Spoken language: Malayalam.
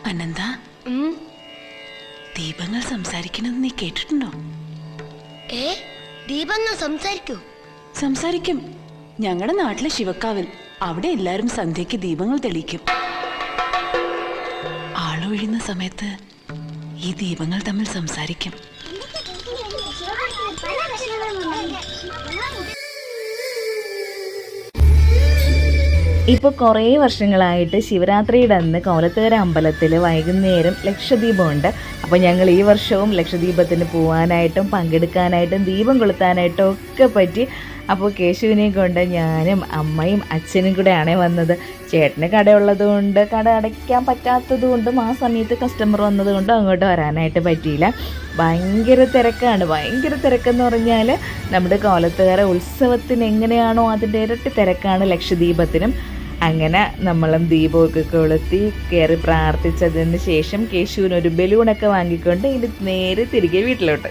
അനന്ത, ദീപങ്ങൾ സംസാരിക്കുന്നത് നീ കേട്ടിട്ടുണ്ടോ? ദീപങ്ങൾ സംസാരിക്കൂ? സംസാരിക്കും. ഞങ്ങളുടെ നാട്ടിലെ ശിവക്കാവിൽ അവിടെ എല്ലാരും സന്ധ്യയ്ക്ക് ദീപങ്ങൾ തെളിയിക്കും. ആളൊഴിയുന്ന സമയത്ത് ഈ ദീപങ്ങൾ തമ്മിൽ സംസാരിക്കും. ഇപ്പോൾ കുറേ വർഷങ്ങളായിട്ട് ശിവരാത്രിയുടെ അന്ന് കോലത്തുകര അമ്പലത്തിൽ വൈകുന്നേരം ലക്ഷദീപമുണ്ട്. അപ്പോൾ ഞങ്ങൾ ഈ വർഷവും ലക്ഷദീപത്തിന് പോകാനായിട്ടും പങ്കെടുക്കാനായിട്ടും ദീപം കൊളുത്താനായിട്ടും ഒക്കെ പറ്റി. അപ്പോൾ കേശുവിനെയും കൊണ്ട് ഞാനും അമ്മയും അച്ഛനും കൂടെയാണ് വന്നത്. ചേട്ടന് കടയുള്ളത് കൊണ്ട്, കട അടയ്ക്കാൻ പറ്റാത്തത് കൊണ്ടും ആ സമയത്ത് കസ്റ്റമർ വന്നതുകൊണ്ടും അങ്ങോട്ട് വരാനായിട്ട് പറ്റിയില്ല. ഭയങ്കര തിരക്കാണ്. ഭയങ്കര തിരക്കെന്ന് പറഞ്ഞാൽ നമ്മുടെ കോലത്തുകര ഉത്സവത്തിന് എങ്ങനെയാണോ അതിൻ്റെ ഇരട്ടി തിരക്കാണ് ലക്ഷദീപത്തിനും. അങ്ങനെ നമ്മളും ദീപമൊക്കെ കൊളുത്തി കയറി പ്രാർത്ഥിച്ചതിന് ശേഷം കേശുവിനൊരു ബലൂണൊക്കെ വാങ്ങിക്കൊണ്ട് ഇനി നേരെ തിരികെ വീട്ടിലോട്ട്.